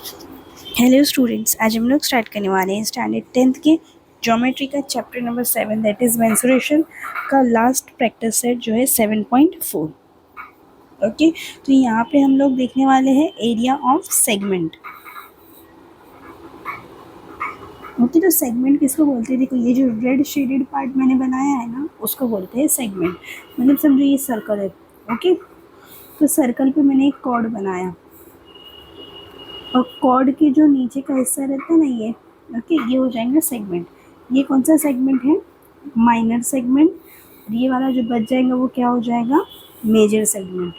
Hello students, आज हम लोग स्टार्ट करने वाले हैं स्टैंडर्ड 10th के ज्योमेट्री का chapter number 7 that is mensuration का लास्ट प्रैक्टिस सेट जो है 7.4। ओके, तो यहाँ पे हम लोग देखने वाले हैं एरिया ऑफ सेगमेंट। ओके, तो सेगमेंट किसको बोलते हैं? देखो, ये जो रेड शेडेड पार्ट मैंने बनाया है ना, उसको बोलते हैं सेगमेंट। मतलब समझो ये सर्कल है। ओके, तो सर्कल पे मैंने एक कॉर्ड बनाया और कॉर्ड के जो नीचे का हिस्सा रहता है ना, ये ओके, ये हो जाएगा सेगमेंट। ये कौन सा सेगमेंट है? Minor segment. ये वाला जो बच जाएगा वो क्या हो जाएगा? Major segment.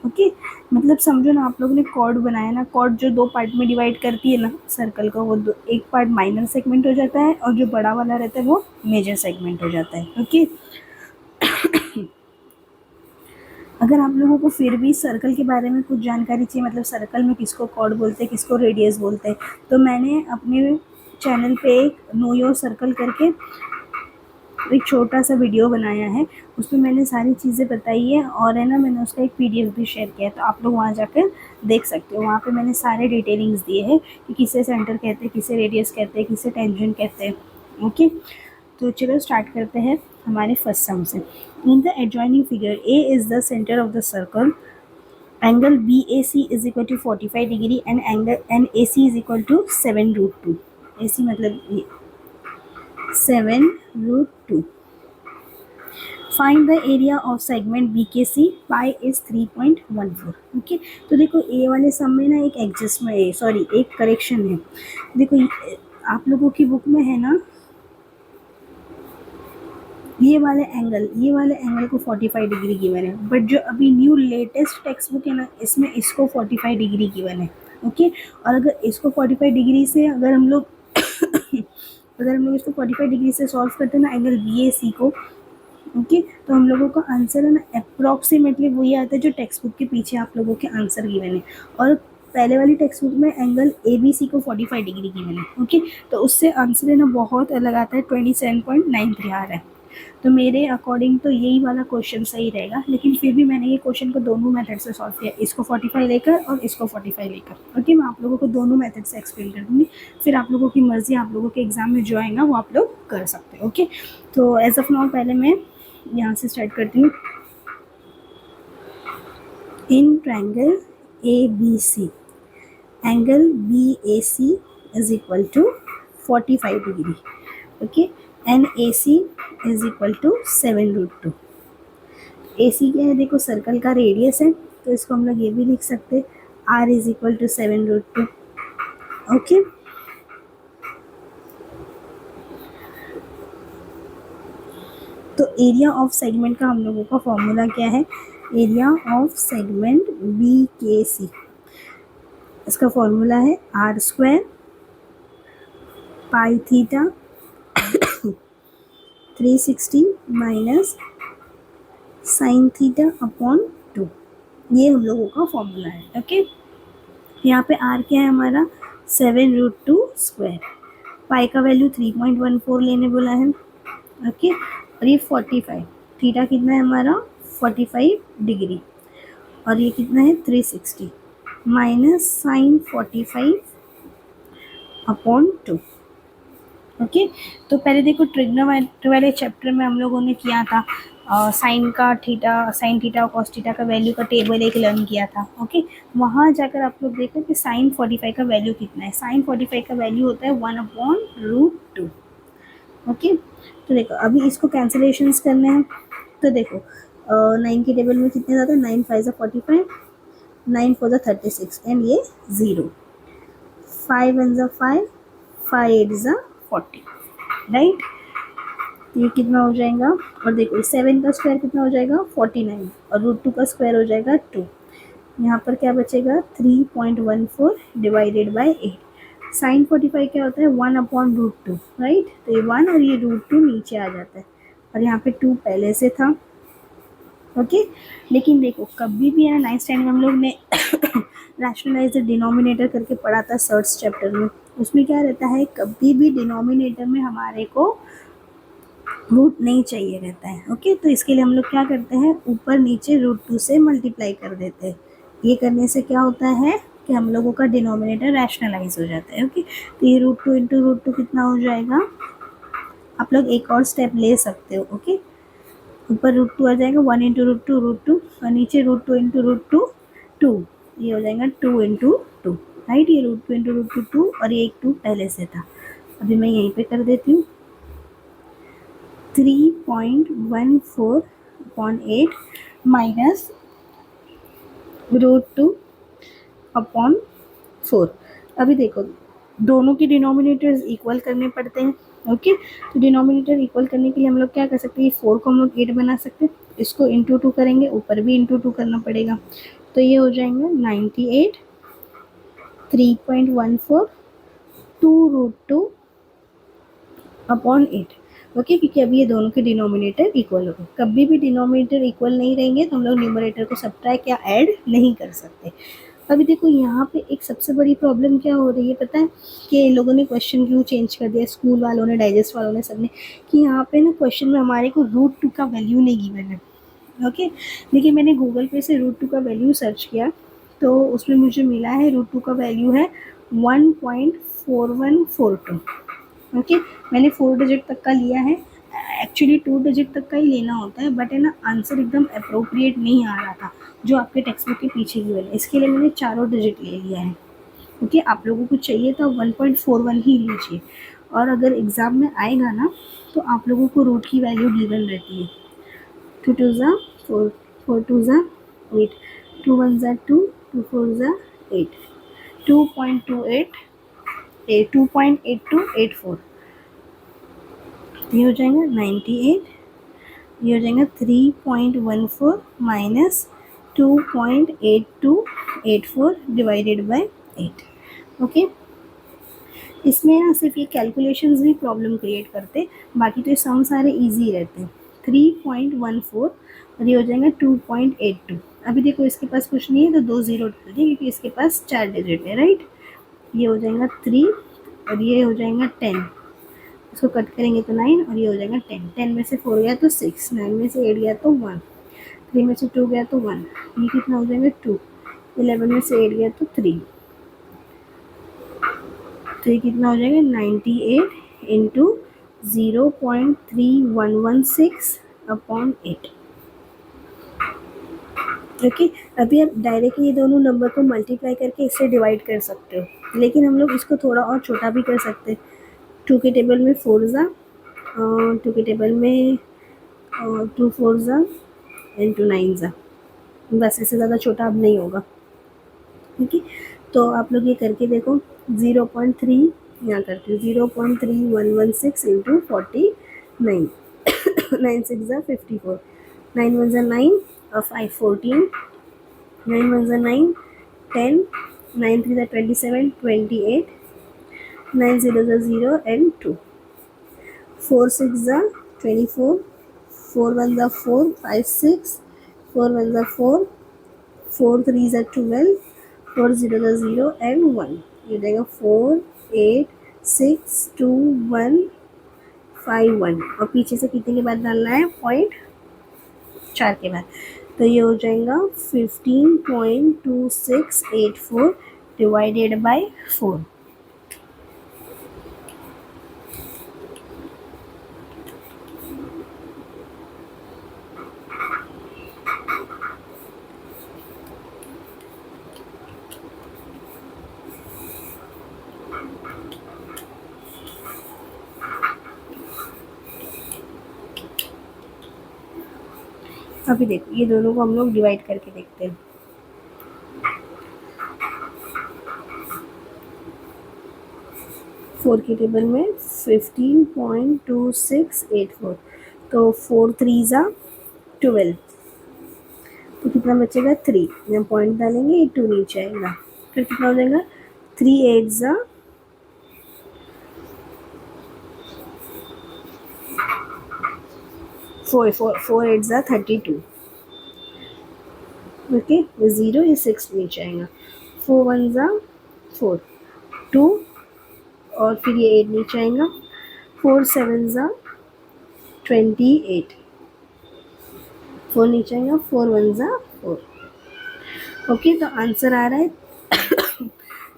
ओके, मतलब समझो ना, आप लोगों ने कॉर्ड बनाया ना, कॉर्ड जो दो पार्ट में डिवाइड करती है ना सर्कल का, वो एक पार्ट माइनर सेगमेंट हो जाता है और जो बड़ा वाला रहता है वो मेजर सेगमेंट हो जाता है। ओके, अगर आप लोगों को फिर भी सर्कल के बारे में कुछ जानकारी चाहिए, मतलब सर्कल में किसको कॉर्ड बोलते हैं, किसको रेडियस बोलते हैं, तो मैंने अपने चैनल पे एक नो योर सर्कल करके एक छोटा सा वीडियो बनाया है। उसमें मैंने सारी चीज़ें बताई है और है ना, मैंने उसका एक पीडीएफ भी शेयर किया है, तो आप लोग वहाँ जाकर देख सकते हो। वहाँ पे मैंने सारे डिटेलिंग्स दिए हैं कि किसे सेंटर कहते हैं, किसे रेडियस कहते हैं, किसे टेंजेंट कहते हैं। ओके, तो चलो स्टार्ट करते हैं हमारे फर्स्ट सम से। In the adjoining figure A is the centre of the circle, angle BAC is equal to 45 degree and angle NAC is equal to 7√2। AC मतलब ये 7√2। Find the area of segment BKC, pi is 3.14। Okay, तो देखो ए वाले सम में ना एक adjustment, sorry एक correction है। देखो आप लोगों की बुक में है ना, ये वाले एंगल को 45 डिग्री गिवन है, बट जो अभी न्यू लेटेस्ट टेक्स्ट बुक है ना, इसमें इसको 45 डिग्री गिवन है। ओके, और अगर इसको 45 डिग्री से अगर हम लोग इसको 45 डिग्री से सॉल्व करते हैं ना एंगल BAC को, ओके, तो हम लोगों का आंसर है ना अप्रोक्सीमेटली वही आता है जो टेक्स्ट बुक के पीछे आप लोगों के आंसर गिवन है। और पहले वाली टेक्स्ट बुक में एंगल ABC को 45 डिग्री गिवन है। ओके, तो उससे आंसर है ना बहुत अलग आता है, 27.93 आ रहा है। तो मेरे अकॉर्डिंग तो यही वाला क्वेश्चन सही रहेगा, लेकिन फिर भी मैंने ये क्वेश्चन को दोनों मेथड से सॉल्व किया, इसको 45 लेकर और इसको 45 लेकर। ओके, मैं आप लोगों को दोनों मेथड से एक्सप्लेन कर दूँगी, फिर आप लोगों की मर्ज़ी, आप लोगों के एग्जाम में जो आएगा वो आप लोग कर सकते हैं। ओके, तो एज ऑफ नाउ पहले मैं यहाँ से स्टार्ट करती हूँ। In triangle ABC, angle BAC is equal to 45 degree. Okay, NAC is equal to 7√2। AC क्या है? देखो सर्कल का रेडियस है, तो इसको हम लोग ये भी लिख सकते हैं, R is equal to 7√2। Okay, तो एरिया ऑफ सेगमेंट का हम लोगों का फॉर्मूला क्या है? एरिया ऑफ सेगमेंट BKC, इसका फॉर्मूला है R² pi theta 360 minus sine theta upon 2। ये हम लोगों का फॉर्मूला है। ओके, यहाँ पे R क्या है हमारा? 7√2 स्क्वायर। पाई का वैल्यू 3.14 लेने बोला है। ओके, और ये 45, थीटा कितना है हमारा? 45 डिग्री, और ये कितना है? 360 माइनस साइन 45 अपॉन 2। ओके, तो पहले देखो ट्रिग्नोमेट्री वाले चैप्टर में हम लोगों ने किया था साइन थीटा और कॉस थीटा का वैल्यू का टेबल एक लर्न किया था। ओके, वहाँ जाकर आप लोग देखो कि साइन 45 का वैल्यू कितना है। साइन 45 का वैल्यू होता है 1/√2। ओके, तो देखो अभी इसको कैंसिलेशंस करने हैं, तो देखो 9 के टेबल में कितने ज़्यादा? 9 5 45, 9 4 36 एंड ये 0, 5 1 5, 5 8 40, राइट। ये कितना हो जाएगा? और देखो 7 का स्क्वायर कितना हो जाएगा? 49, और √2 का स्क्वायर हो जाएगा 2। यहाँ पर क्या बचेगा? 3.14 डिवाइडेड बाय 8। साइन 45 क्या होता है? 1/√2, राइट। तो ये 1 और ये √2 नीचे आ जाता है, और यहाँ पे 2 पहले से था। ओके, लेकिन देखो कभी भी है ना, 9th स्टैंडर्ड में हम लोग ने रैशनलाइज द डिनोमिनेटर करके पढ़ा था सर्च चैप्टर में। उसमें क्या रहता है, कभी भी डिनोमिनेटर में हमारे को रूट नहीं चाहिए रहता है। ओके, तो इसके लिए हम लोग क्या करते हैं, ऊपर नीचे √2 से मल्टीप्लाई कर देते हैं। ये करने से क्या होता है? कि हम लोगों का डिनोमिनेटर रैशनलाइज हो जाता है। ओके, तो ये √2 इंटू √2 कितना हो जाएगा, आप लोग एक और स्टेप ले सकते हो। ओके, ऊपर √2 आ जाएगा, 1 इंटू √2 और नीचे √2 इंटू √2 2, ये हो जाएगा 2 इंटू 2, राइट। ये √2 इंटू √2 2 और ये एक 2 पहले से था। अभी मैं यहीं पे कर देती हूँ, 3.14/8 माइनस √2/4। अभी देखो, दोनों की डिनोमिनेटर्स इक्वल करने पड़ते हैं। ओके, तो डिनोमिनेटर इक्वल करने के लिए हम लोग क्या कर सकते हैं, 4 को हम लोग 8 बना सकते हैं, इसको इंटू 2 करेंगे, ऊपर भी इंटू 2 करना पड़ेगा, तो ये हो जाएगा 98, 3.14 2√2/8। ओके, क्योंकि अभी ये दोनों के डिनोमिनेटर इक्वल हो गए। कभी भी डिनोमिनेटर इक्वल नहीं रहेंगे तो हम लोग न्यूमरेटर को सब्ट्रैक्ट या ऐड नहीं कर सकते। अभी देखो यहाँ पे एक सबसे बड़ी प्रॉब्लम क्या हो रही है पता है, कि लोगों ने क्वेश्चन क्यों चेंज कर दिया, स्कूल वालों ने, डाइजेस्ट वालों ने, सबने, कि यहाँ पे ना क्वेश्चन में हमारे को √2 का वैल्यू नहीं गिवन है। ओके, लेकिन मैंने गूगल पे से √2 का वैल्यू सर्च किया तो उसमें मुझे मिला है √2 का वैल्यू है 1.4142। ओके, मैंने 4 डिजिट तक का लिया है, एक्चुअली 2 डिजिट तक का ही लेना होता है, बट है ना आंसर एकदम अप्रोप्रिएट नहीं आ रहा था जो आपके टेक्स्ट बुक के पीछे की वजह, इसके लिए मैंने चारों डिजिट ले लिया है। ओके, आप लोगों को चाहिए तो 1.41 ही लीजिए, और अगर एग्ज़ाम में आएगा ना तो आप लोगों को रूट की वैल्यू गिवन रहती है, 2 2 ज़ा 4, 4 2 ज़ा 8, 2 1 ज़ा 2, 2 4 ज़ा 8, 2.28, 2.8284, ये हो जाएगा 98, ये हो जाएगा 3.14 माइनस 2.8284 डिवाइडेड बाय 8। ओके, इसमें ना सिर्फ ये कैलकुलेशंस भी प्रॉब्लम क्रिएट करते, बाकी तो ये सम सारे इजी रहते हैं। 3.14 और ये हो जाएगा 2.82। अभी देखो इसके पास कुछ नहीं है तो 2 0 डाल दिए, क्योंकि इसके पास 4 डिजिट है, राइट। ये हो जाएगा 3 और ये हो जाएगा 10, इसको कट करेंगे तो 9 और ये हो जाएगा 10, 10 में से 4 गया तो 6, 9 में से 8 गया तो 1, 3 में से 2 गया तो 1, ये कितना हो जाएगा 2, 11 में से 8 गया तो 3, तो ये कितना हो जाएगा 98 इंटू 0.3116/8। ओके, अभी आप डायरेक्टली ये दोनों नंबर को मल्टीप्लाई करके इससे डिवाइड कर सकते हो, लेकिन हम लोग इसको थोड़ा और छोटा भी कर सकते हैं। 2 के टेबल में 4 ज़ा, 2 के टेबल में 2 4 ज़ा एंड 2 9 ज़ा, बस इससे ज़्यादा छोटा अब नहीं होगा। ठीक है, तो आप लोग ये करके देखो, 0.3 यहाँ करते हो, 0.3116 इंटू 49, 9 6 ज़ा 54, 9 1 ज़ा 9 और 5 14, 9 1 ज़ा 9 10, 9 3 ज़ा 27 28, 9 0 ज़ा 0 एंड 2, 4 6 ज़ा 24, 4 1 ज़ा 4, 5 6, 4 1 ज़ा 4, 4 3 ज़ा 12, 4 0 ज़ा 0 एंड 1, ये जाएगा 4 8 6 2 1 5 1, और पीछे से कितने के बाद डालना है, 0.4 के बाद, तो ये हो जाएगा 15.2684 डिवाइडेड बाय 4। अभी देखो ये दोनों को हम लोग डिवाइड करके देखते हैं। 4 की टेबल में 15.2684, तो 4 3 ज़ा 12, तो कितना बचेगा 3, यहाँ पॉइंट डालेंगे, ये 2 नीचे आएगा, फिर कितना हो जाएगा 3 8 ज़ा 4 8 ज़ा 32। ओके, ये 0, ये 6 नीचे आएगा, 4 1 ज़ा 4 2 और फिर ये 8 नीचे आएगा, 4 7 ज़ा 28, 4 नीचे आएगा, 4 1 ज़ा 4। ओके, तो आंसर आ रहा है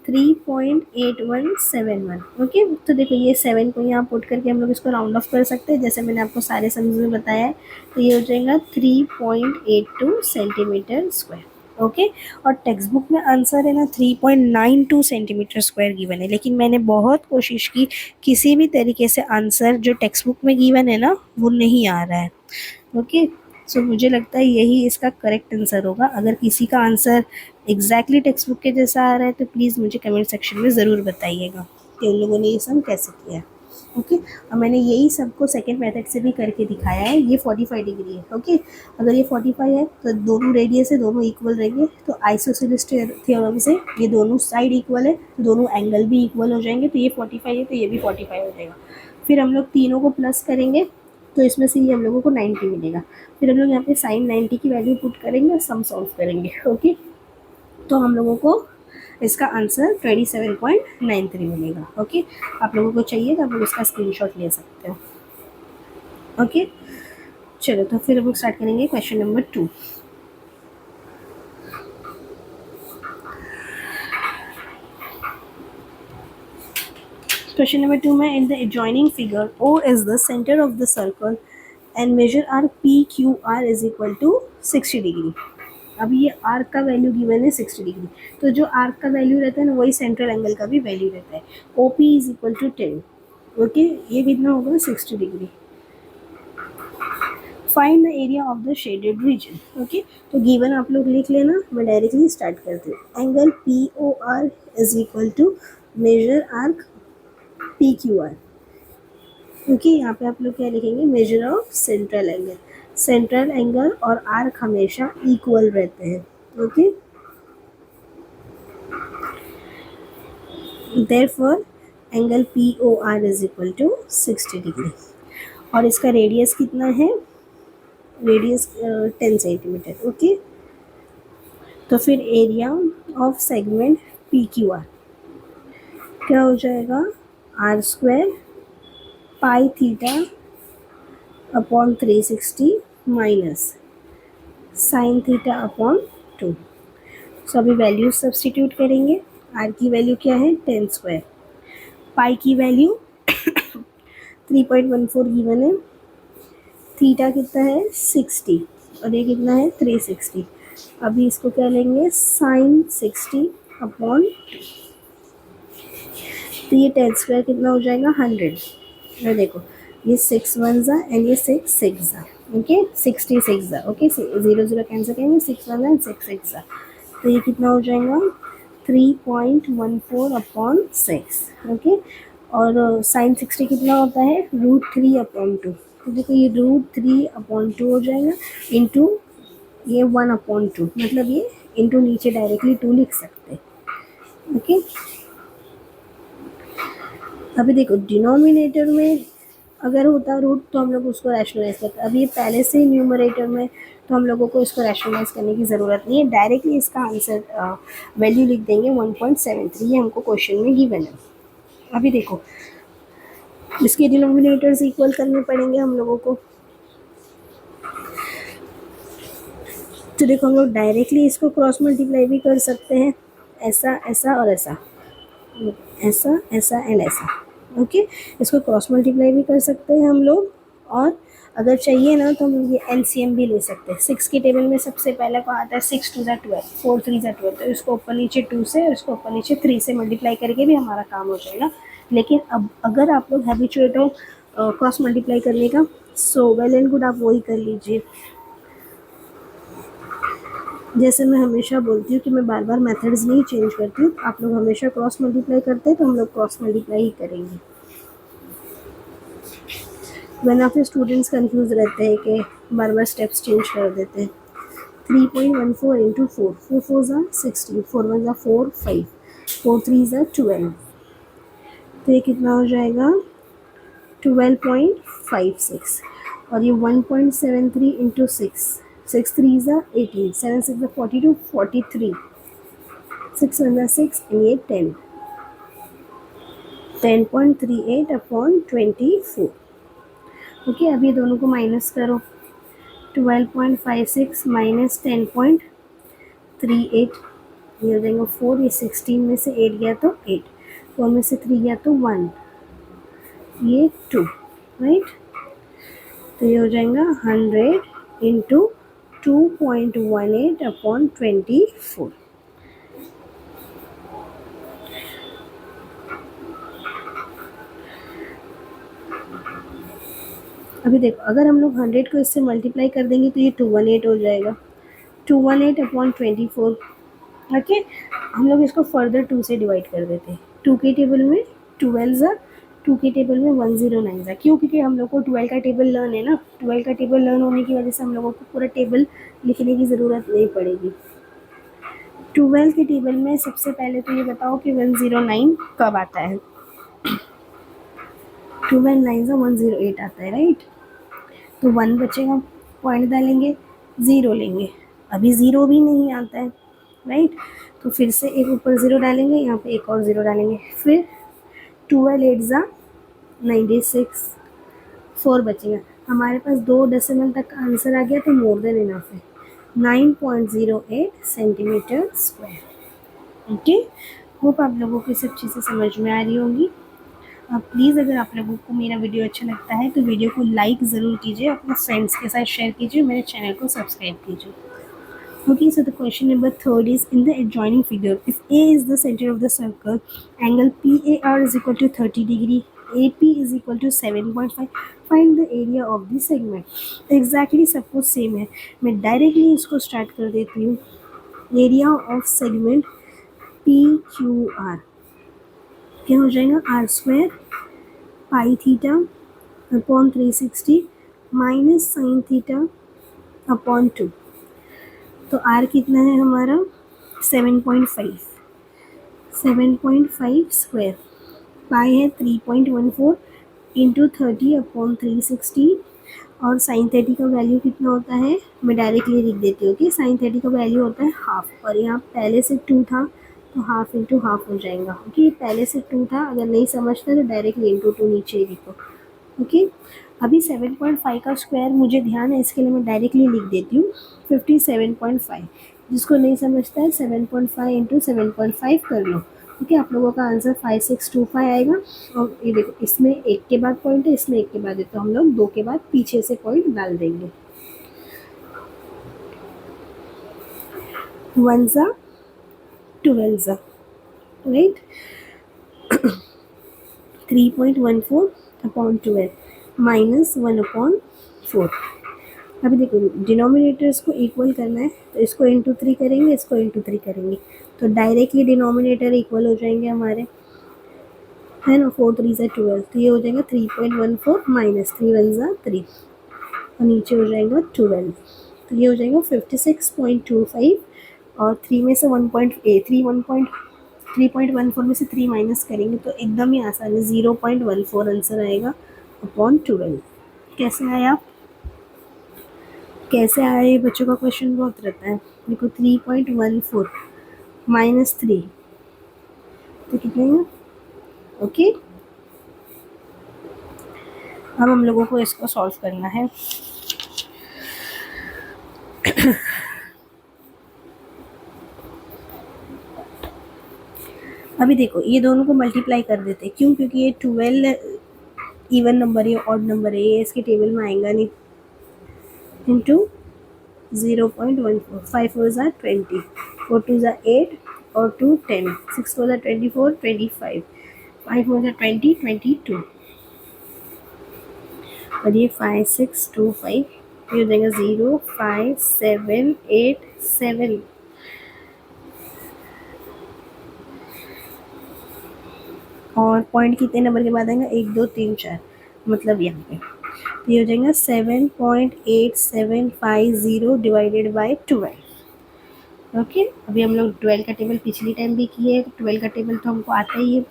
3.8171। ओके, तो देखो ये 7 को यहाँ पुट करके हम लोग इसको राउंड ऑफ कर सकते हैं, जैसे मैंने आपको सारे सम्स में बताया है। तो ये हो जाएगा 3.82 सेंटीमीटर स्क्वायर। ओके, और टेक्स्ट बुक में आंसर है ना 3.92 सेंटीमीटर स्क्वायर गिवन है, लेकिन मैंने बहुत कोशिश की, किसी भी तरीके से आंसर जो टेक्स्ट बुक में गिवन है ना वो नहीं आ रहा है। ओके, सो मुझे लगता है यही इसका करेक्ट आंसर होगा। अगर किसी का आंसर एग्जैक्टली टेक्स्ट बुक के जैसा आ रहा है तो प्लीज़ मुझे कमेंट सेक्शन में ज़रूर बताइएगा कि उन लोगों ने ये सम कैसे किया है। ओके, और मैंने यही सबको सेकेंड मेथड से भी करके दिखाया है। ये 45 डिग्री है। ओके, अगर ये 45 है तो दोनों रेडियस है, दोनों इक्वल रहेंगे, तो आइसोसेलेस थ्योरम से ये दोनों साइड इक्वल है तो दोनों एंगल भी इक्वल हो जाएंगे। तो ये 45 है तो ये भी 45 हो जाएगा। फिर हम लोग तीनों को प्लस करेंगे तो इसमें से ये हम लोगों को 90 मिलेगा। फिर हम लोग यहाँ पे साइन 90 की वैल्यू पुट करेंगे और सम सॉल्व करेंगे। ओके, तो हम लोगों को इसका आंसर 27.93 मिलेगा। ओके, आप लोगों को चाहिए तो आप लोग इसका स्क्रीनशॉट ले सकते हो। ओके, चलो तो फिर हम लोग स्टार्ट करेंगे क्वेश्चन नंबर 2। क्वेश्चन नंबर 2 में in the adjoining figure O is the centre of the circle and major arc PQR is equal to 60 degree. अभी ये आर्क का वैल्यू गिवन है 60 डिग्री, तो जो आर्क का वैल्यू रहता है ना वही सेंट्रल एंगल का भी वैल्यू रहता है। OP is equal to 10। Okay, ये कितना होगा 60 degree. Find the area of the shaded region. Okay, तो गिवन आप लोग लिख लेना, मैं डायरेक्टली स्टार्ट करती हूँ। Angle POR is equal to major arc PQR। Okay, यहाँ पे आप लोग क्या लिखेंगे, major of central angle. Central angle और आर्क हमेशा इक्वल रहते हैं। Okay, therefore angle POR is equal to 60 degree. और इसका रेडियस कितना है, रेडियस 10 सेंटीमीटर। ओके, तो फिर एरिया ऑफ सेगमेंट PQR क्या हो जाएगा, R² pi theta upon 360 minus sine theta upon 2। So अभी वैल्यू सब्सटीट्यूट करेंगे। आर की वैल्यू क्या है 10 स्क्वायर, पाई की वैल्यू 3.14 गिवन है, थीटा कितना है 60 और ये कितना है 360। अभी इसको क्या लेंगे, साइन 60 अपॉन 2। तो ये 10 स्क्वायर कितना हो जाएगा 100। और देखो ये 6 1 ज़ा एंड ये 6 6 ज़ा। ओके, 66 ज़ा। ओके, 0 0 कैंसिल करेंगे, 6 1 एंड 6 6 ज़ा। तो ये कितना हो जाएगा 3.14 अपॉन 6। ओके, और साइन 60 कितना होता है √3 अपॉन 2। तो देखो ये √3 अपॉन 2 हो जाएगा इंटू ये 1 अपॉन 2, मतलब ये इंटू नीचे डायरेक्टली 2 लिख सकते हैं। ओके, अभी देखो डिनोमिनेटर में अगर होता रूट तो हम लोग उसको रैशनलाइज करते, अभी ये पहले से ही न्यूमरेटर में, तो हम लोगों को इसको रैशनलाइज करने की ज़रूरत नहीं है, डायरेक्टली इसका आंसर वैल्यू लिख देंगे 1.73। ये हमको क्वेश्चन में गिवन है। अभी देखो इसके डिनोमिनेटर्स इक्वल करने पड़ेंगे हम लोगों को। तो देखो हम लोग डायरेक्टली इसको क्रॉस मल्टीप्लाई भी कर सकते हैं, ऐसा ऐसा और ऐसा, ऐसा ऐसा एंड ऐसा। ओके, इसको क्रॉस मल्टीप्लाई भी कर सकते हैं हम लोग, और अगर चाहिए ना तो हम ये LCM भी ले सकते हैं। 6 की टेबल में सबसे पहले को आता है 6 2 ज़ा 12, 4 3 ज़ा 12, तो इसको ऊपर नीचे 2 से और इसको ऊपर नीचे 3 से मल्टीप्लाई करके भी हमारा काम हो जाएगा। लेकिन अब अगर आप लोग हैबिचुएट हो क्रॉस मल्टीप्लाई करने का, सो वेल एंड गुड, आप वही कर लीजिए। जैसे मैं हमेशा बोलती हूँ कि मैं बार बार मेथड्स नहीं चेंज करती हूँ, आप लोग हमेशा क्रॉस मल्टीप्लाई करते हैं तो हम लोग क्रॉस मल्टीप्लाई ही करेंगे। वरना फिर स्टूडेंट्स कंफ्यूज रहते हैं कि बार बार स्टेप्स चेंज कर देते हैं। 3.14 इंटू 4, 4 4 ज़ा 16, 4 1 ज़ा 4 5, 4 3 ज़ा 12, तो ये कितना हो जाएगा 12.56। और ये 1.73 इंटू 6, 6 3 ज़ा 18, 7 6 ज़ा 42, 43, 6 1 ज़ा 6 एंड ये 10, 10.38 अपॉन 24। ओके, अभी दोनों को माइनस करो, 12.56 माइनस 10.38, ये हो जाएगा 4, ये 16 में से 8 गया तो 8, 4 में से 3 गया तो 1, ये 2, राइट। तो ये हो जाएगा 100 इंटू 2.18 अपॉन 24। अभी देखो अगर हम लोग 100 को इससे मल्टीप्लाई कर देंगे तो ये 218 हो जाएगा, 218 अपॉन 24। ओके, हम लोग इसको फर्दर 2 से डिवाइड कर देते हैं। 2 के टेबल में 12 ज़ा, 2 के टेबल में 109 ज़ा, क्यों? क्योंकि हम लोग को 12 का टेबल लर्न है ना, 12 का टेबल लर्न होने की वजह से हम लोगों को पूरा टेबल लिखने की ज़रूरत नहीं पड़ेगी। 12 के टेबल में सबसे पहले तो ये बताओ कि 109 कब आता है? 12 9 ज़ा 108 आता है, राइट। तो 1 बचेगा, पॉइंट डालेंगे, 0 लेंगे, अभी 0 भी नहीं आता है, राइट। तो फिर से एक ऊपर 0 डालेंगे, यहाँ पे एक और 0 डालेंगे, फिर 12 8 ज़ा 96, 4 बचेगा। हमारे पास 2 डेसिमल तक आंसर आ गया तो मोर देन इनफ है, 9.08 सेंटीमीटर स्क्वायर। ओके, होप आप लोगों को सब चीज़ें समझ में आ रही होंगी। प्लीज़ अगर आप लोगों को मेरा वीडियो अच्छा लगता है तो वीडियो को लाइक ज़रूर कीजिए, अपने फ्रेंड्स के साथ शेयर कीजिए, मेरे चैनल को सब्सक्राइब कीजिए। Okay, so the question number 3 is, in the adjoining figure, if A is the center of the circle, angle PAR is equal to 30 degree, AP is equal to 7.5, find the area of the segment. Exactly सब कुछ same है, मैं directly इसको start कर देती हूँ। Area of segment PQR क्या हो जाएगा? R square pi theta upon 360 minus sine theta upon 2। तो आर कितना है हमारा? 7.5, 7.5 स्क्वायर, पाई है 3.14 इंटू 30 अपॉन 360, और साइन 30 का वैल्यू कितना होता है? मैं डायरेक्टली लिख देती हूँ कि साइन 30 का वैल्यू होता है हाफ, और यहाँ पहले से 2 था तो हाफ इंटू हाफ हो जाएगा। ओके, पहले से 2 था, अगर नहीं समझता तो डायरेक्टली इंटू 2 नीचे ही लिखो। ओके, अभी 7.5 का स्क्वायर मुझे ध्यान है, इसके लिए मैं डायरेक्टली लिख देती हूँ 57.5। जिसको नहीं समझता है 7.5 इंटू 7.5 कर लो। ओके, आप लोगों का आंसर 5625 आएगा। और ये देखो, इसमें एक के बाद पॉइंट है, इसमें एक के बाद है, तो हम लोग 2 के बाद पीछे से पॉइंट डाल देंगे। 1 ज़ा 12 ज़ा, राइट। 3.14 upon 12 minus 1 upon 4। अभी देखो, डिनोमिनेटर्स को इक्वल करना है तो इसको इंटू 3 करेंगे, इसको इंटू 3 करेंगे, तो डायरेक्टली डिनोमिनेटर इक्वल हो जाएंगे हमारे, है ना। 4 3 ज़ा 12, तो ये हो जाएगा 3.14 माइनस 3 1 ज़ा 3, और नीचे हो जाएगा 12, तो ये हो जाएगा 56.25, और 3 में से 3.14 में से 3 माइनस करेंगे तो एकदम ही आसान है, 0.14 आंसर आएगा अपॉन 12। कैसे आया? कैसे आया ये बच्चों का क्वेश्चन बहुत रहता है। देखो 3.14 माइनस 3 तो कितने हैं? ओके, अब हम लोगों को इसको सॉल्व करना है। अभी देखो, ये दोनों को मल्टीप्लाई कर देते, क्यों? क्योंकि ये 12 इवन नंबर है, ऑड नंबर है, ये इसके टेबल में आएगा नहीं, इंटू 0.14, 5 4 ज़ा 20, 4 2 ज़ा 8, और 2 10, 6 4 ज़ा 24 25, 5 4 ज़ा 20 22, और ये 5625, ये हो जाएगा 05787। और पॉइंट कितने नंबर के बाद आएगा? 1 2 3 4, मतलब यहाँ पे ये हो जाएगा 7.8750 डिवाइडेड बाय 12। ओके, अभी हम लोग 12 का टेबल पिछली टाइम भी किए, 12 का टेबल तो हमको आता ही है।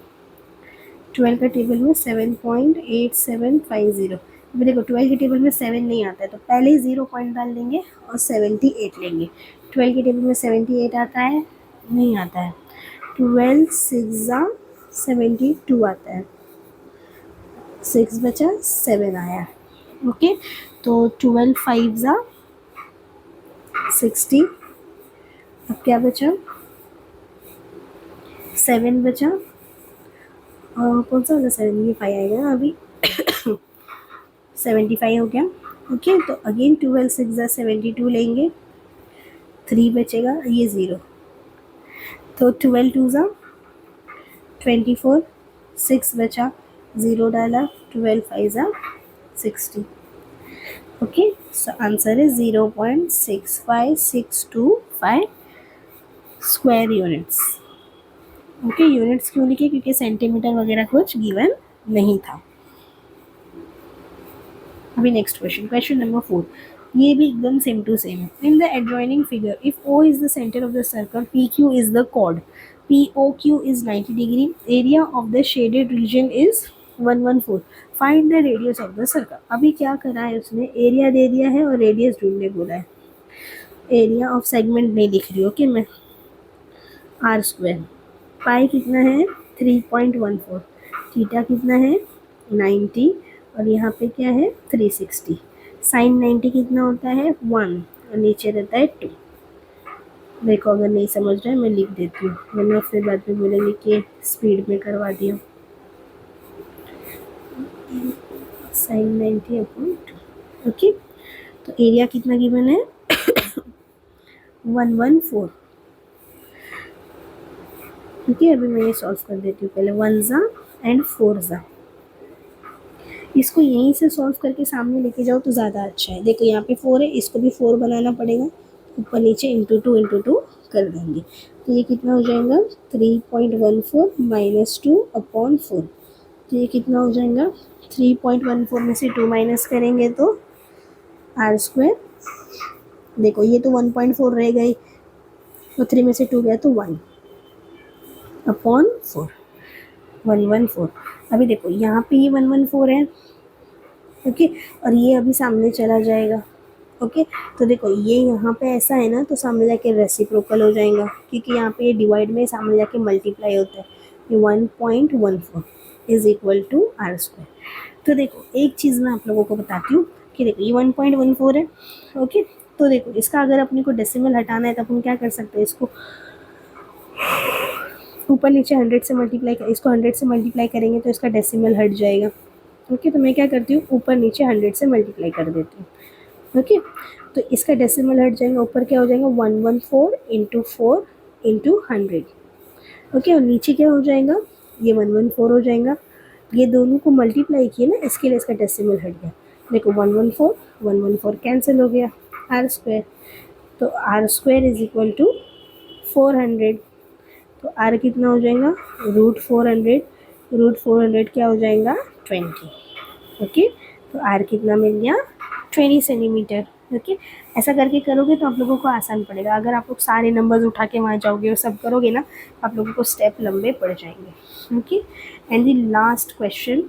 12 का टेबल में 7.8750, अभी देखो 12 के टेबल में 7 नहीं आता है तो पहले ही 0 पॉइंट डाल देंगे और 78 लेंगे। 12 के टेबल में 78 आता है? नहीं आता है। 12 6 ज़ा 72 आता है, 6 बचा, 7 आया। ओके, तो 12 5 ज़ा 60, अब क्या बचा? 7 बचा, और कौन सा वाला 75 आएगा ना अभी 75 हो गया। ओके, तो अगेन 12 6 72 लेंगे, 3 बचेगा, ये 0, तो 12 2 24, 6 बचा, 0 डाला, 12 5 60। Okay, so answer is 0.65 square units. Okay, units क्यों लिखे, क्योंकि सेंटीमीटर वगैरह कुछ गिवन नहीं था। अभी नेक्स्ट क्वेश्चन, क्वेश्चन नंबर 4, ये भी एकदम सेम टू सेम है। In the adjoining figure, if O is the centre of the circle, PQ is the chord, POQ is 90 degree, area of the shaded region is 114, find the radius of the circle. अभी क्या करा है उसने, area दे दिया है और radius ढूंढने बोला है। एरिया ऑफ सेगमेंट नहीं लिख रही, ओके मैं, आर स्क्वायर, पाई कितना है 3.14, थीटा कितना है 90, और यहाँ पे क्या है 360, साइन 90 कितना होता है 1, और नीचे रहता है 2। देखो अगर नहीं समझ रहा है मैं लिख देती हूँ, वरना फिर बाद में बोलेंगे कि स्पीड में करवा दिया। Sine 90 upon 2। ओके, तो एरिया कितना गिवन है 114। ओके, अभी मैं ये सॉल्व कर देती हूँ, पहले 1 ज़ा एंड 4 ज़ा। इसको यहीं से सॉल्व करके सामने लेके जाओ तो ज़्यादा अच्छा है। देखो यहाँ पे 4 है, इसको भी 4 बनाना पड़ेगा, ऊपर नीचे इंटू टू कर देंगे, तो ये कितना हो जाएगा 3.14 माइनस 2 अपॉन 4, तो ये कितना हो जाएगा 3.14 में से 2 माइनस करेंगे तो आर स्क्वायर, देखो ये तो 1.4 रह गई, तो 3 में से 2 गया तो 1 अपॉन 4, 114। अभी देखो यहाँ पे ये 114 है, ओके, और ये अभी सामने चला जाएगा। ओके, तो देखो ये यहाँ पे ऐसा है ना, तो सामने जाके रेसिप्रोकल हो जाएगा, क्योंकि यहाँ पे ये डिवाइड में सामने जाके मल्टीप्लाई होता है। ये 1.14 is equal to r square. तो देखो एक चीज़ मैं आप लोगों को बताती हूँ कि देखो ये 1.14 है। ओके, तो देखो इसका अगर अपने को डेसिमल हटाना है तो अपन क्या कर सकते हैं, इसको ऊपर नीचे 100 से मल्टीप्लाई कर, इसको 100 से मल्टीप्लाई करेंगे तो इसका डेसिमल हट जाएगा। ओके, तो मैं क्या करती हूँ, ऊपर नीचे 100 से मल्टीप्लाई कर देती हूँ। ओके, तो इसका डेसिमल हट जाएगा, ऊपर क्या हो जाएगा 114 इंटू 4 इंटू 100। ओके, और नीचे क्या हो जाएगा, ये 114 हो जाएगा, ये दोनों को मल्टीप्लाई किए ना, इसके लिए इसका डेसिमल हट गया। देखो 114 कैंसिल हो गया, आर स्क्वायर, तो r square is equal to 400, तो आर कितना हो जाएगा √400, √400 क्या हो जाएगा 20। ओके, तो आर कितना मिल गया 20 सेंटीमीटर। ओके, ऐसा करके करोगे तो आप लोगों को आसान पड़ेगा। अगर आप लोग सारे नंबर्स उठा के वहाँ जाओगे और सब करोगे ना, आप लोगों को स्टेप लंबे पड़ जाएंगे। Okay, and the last question,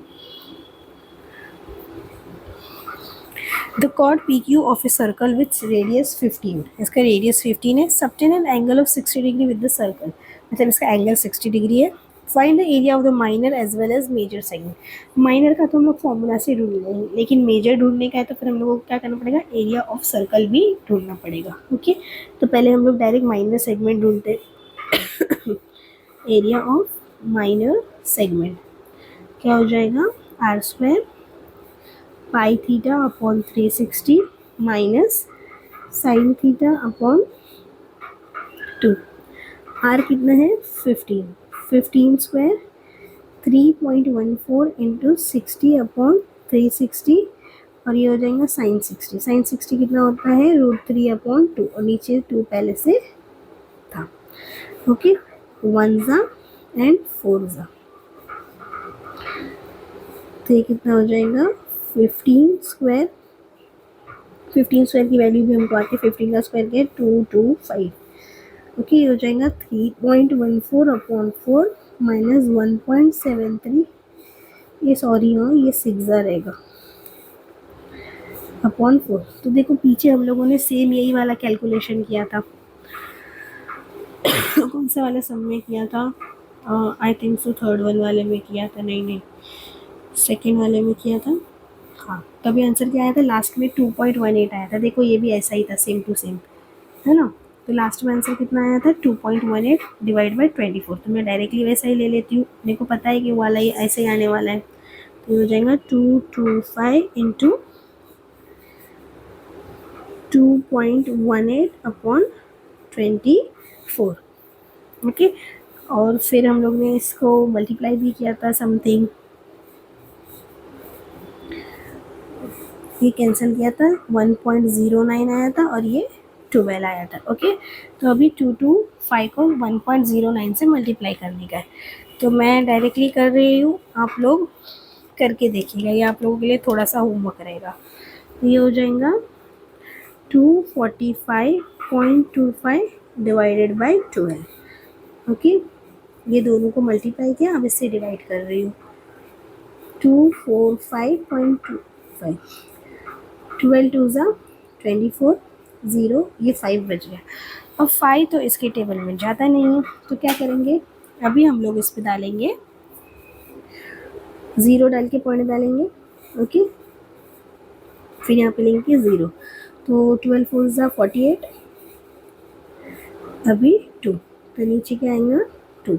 the chord PQ of a circle with radius 15, इसका रेडियस 15 है, subtend an angle of 60 degree with the circle, मतलब इसका एंगल 60 डिग्री है। Find the area of the minor as well as major segment. Minor का तो हम लोग formula से ढूंढ लेंगे, लेकिन मेजर ढूंढने का है तो फिर हम लोगों को क्या करना पड़ेगा, एरिया ऑफ सर्कल भी ढूंढना पड़ेगा। ओके, तो पहले हम लोग डायरेक्ट माइनर सेगमेंट ढूंढते एरिया ऑफ माइनर सेगमेंट क्या हो जाएगा, r square pi theta upon 360 minus sine theta upon 2। R कितना है 15 स्क्वायर 3.14 इंटू 60 अपॉन 360, और ये हो जाएगा साइन 60 कितना होता है √3 अपॉन 2, और नीचे 2 पहले से था। ओके, 1 ज़ा एंड 4 ज़ा, तो ये कितना हो जाएगा 15 स्क्वायर की वैल्यू भी हमको आती है, 15 का स्क्वायर क्या है 225। ओके, ये हो जाएगा 3.14 अपॉन 4 माइनस 1.73, ये सॉरी हाँ ये 6 रहेगा अपॉन 4। तो देखो पीछे हम लोगों ने सेम यही वाला कैलकुलेशन किया था कौन सा वाला सम में किया था, I think so third one वाले में किया था, नहीं सेकेंड वाले में किया था। हाँ, तभी आंसर क्या आया था लास्ट में 2.18 आया था। देखो ये भी ऐसा ही था, सेम टू सेम है ना। तो लास्ट में आंसर कितना आया था 2.18 डिवाइड बाई 24। तो मैं डायरेक्टली वैसा ही ले लेती हूँ, मेरे को पता है कि वाला ही ऐसे ही आने वाला है। तो ये हो जाएगा 225 इंटू 2.18 अपॉन 24। ओके, और फिर हम लोग ने इसको मल्टीप्लाई भी किया था समथिंग, ये कैंसिल किया था, 1.09 आया था और ये 12 आया था। ओके, तो अभी 225 को 1.09 से मल्टीप्लाई करने का है। तो मैं डायरेक्टली कर रही हूँ, आप लोग करके देखिएगा, ये आप लोगों के लिए थोड़ा सा होमवर्क रहेगा। ये हो जाएगा 245.25 डिवाइडेड बाई 12। ओके, ये दोनों को मल्टीप्लाई किया, अब इससे डिवाइड कर रही हूँ। 245.25, 12 2 ज़ा 24, 0, ये 5 बच गया। अब 5 तो इसके टेबल में जाता नहीं है, तो क्या करेंगे, अभी हम लोग इस पे डालेंगे 0, डाल के पॉइंट डालेंगे। ओके, फिर यहाँ पे लेंगे 0, तो 12 4 ज़ा 48, अभी 2, तो नीचे क्या आएगा 2।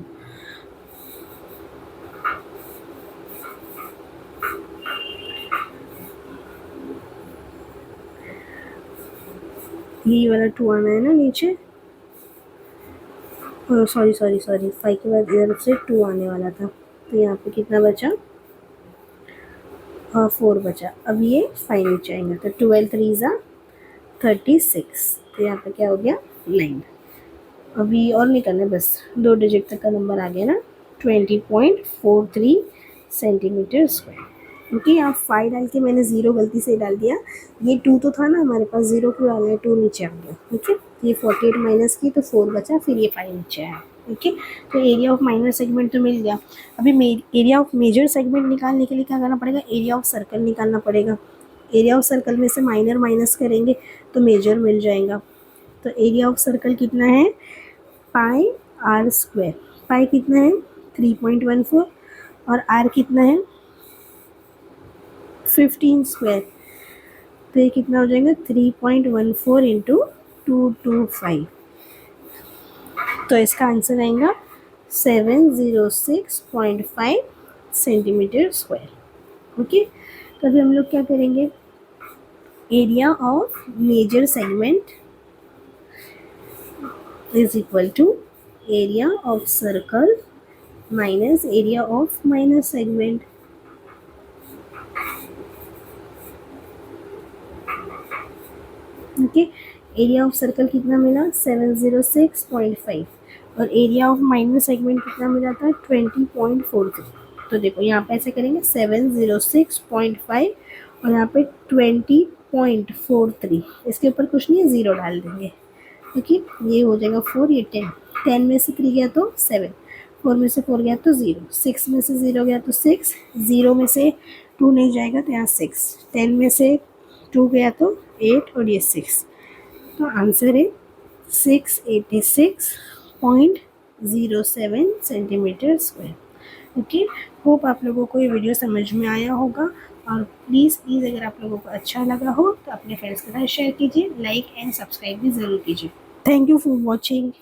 ये वाला 2 आना है ना नीचे, सॉरी 5 के बाद इधर से 2 आने वाला था, तो यहाँ पे कितना बचा, 4 बचा। अब ये 5 नीचे आएंगे, तो 12 3 ज़ा 36, तो यहाँ पे क्या हो गया 9। अभी और नहीं करना, बस 2 डिजिट तक का नंबर आ गया ना, 20.43 सेंटीमीटर स्क्वायर। क्योंकि यहाँ 5 डाल के मैंने 0 गलती से डाल दिया, ये 2 तो था ना हमारे पास, 0 क्यों डालना है, 2 नीचे आ गया। ओके, ये 48 माइनस की तो 4 बचा, फिर ये 5 नीचे आया। ओके, तो एरिया ऑफ माइनर सेगमेंट तो मिल गया। अभी एरिया ऑफ मेजर सेगमेंट निकालने के लिए क्या करना पड़ेगा, एरिया ऑफ सर्कल निकालना पड़ेगा। एरिया ऑफ सर्कल में से माइनर माइनस करेंगे तो मेजर मिल जाएगा। तो एरिया ऑफ सर्कल कितना है, पाई आर स्क्वायर। पाई कितना है 3.14 और आर कितना है 15 स्क्वायर, तो ये कितना हो जाएगा 3.14 इंटू 225। तो इसका आंसर आएगा 706.5 सेंटीमीटर स्क्वायर। ओके, तो अभी हम लोग क्या करेंगे, area of major segment is equal to area of circle minus area of minor segment. Okay, area of circle कितना मिला 706.5 और एरिया ऑफ माइनर सेगमेंट कितना मिला था 20.43। तो देखो यहाँ पे ऐसे करेंगे 706.5 और यहाँ पे 20.43, इसके ऊपर कुछ नहीं है, 0 डाल देंगे। ओके, ये हो जाएगा 4, ये 10, 10 में से 3 गया तो 7, 4 में से 4 गया तो 0, 6 में से 0 गया तो 6, 0 में से 2 नहीं जाएगा तो यहाँ 6, 10 में से 2 गया तो 8 और ये 6, तो आंसर है 686.07 सेंटीमीटर स्क्वायर। ओके, होप आप लोगों को ये वीडियो समझ में आया होगा, और प्लीज़ अगर आप लोगों को अच्छा लगा हो तो अपने फ्रेंड्स के साथ शेयर कीजिए, लाइक एंड सब्सक्राइब भी ज़रूर कीजिए। Thank you for watching.